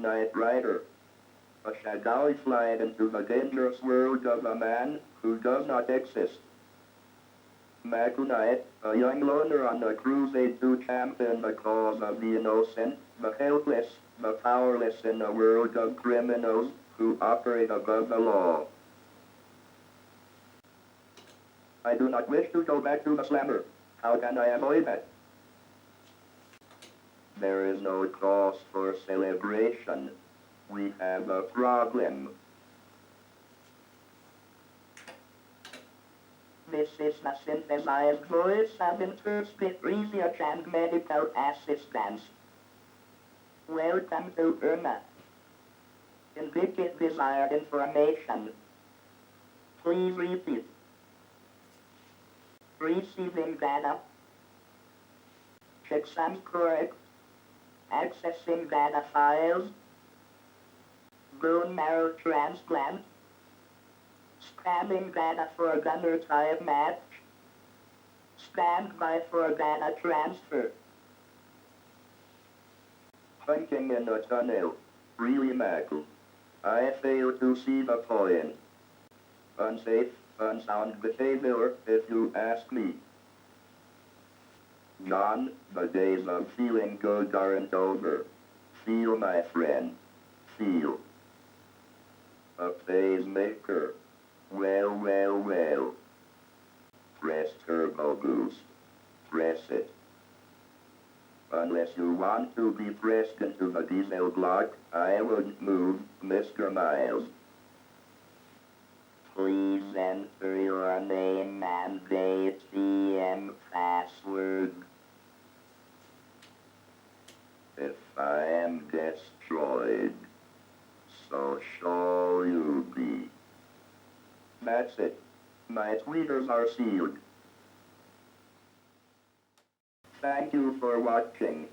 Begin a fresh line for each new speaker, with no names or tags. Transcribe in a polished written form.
Knight Rider. A shall slide into the dangerous world of a man who does not exist. Michael Knight, a young loner on a crusade to champion the cause of the innocent, the helpless, the powerless in a world of criminals who operate above the law. I do not wish to go back to the slammer. How can I avoid that? There is no cause for celebration. We have a problem. This is the synthesized voice of interstate research and medical assistance. Welcome to IRMA. Indicate desired information. Please repeat. Receiving data. Checksums correct. Accessing data files. Bone marrow transplant. Scanning data for a gunner type match. Stand by for data transfer. Hunting in a tunnel. Really, Michael. I fail to see the point. Unsafe, unsound behavior, if you ask me. John, the days of feeling good aren't over. Feel, my friend. Feel. A pacemaker. Well, well, well. Press turbo boost. Press it. Unless you want to be pressed into the diesel block, I wouldn't move, Mr. Miles. Please enter your name and ATM password. If I am destroyed, so shall you be. That's it. My tweeters are sealed. Thank you for watching.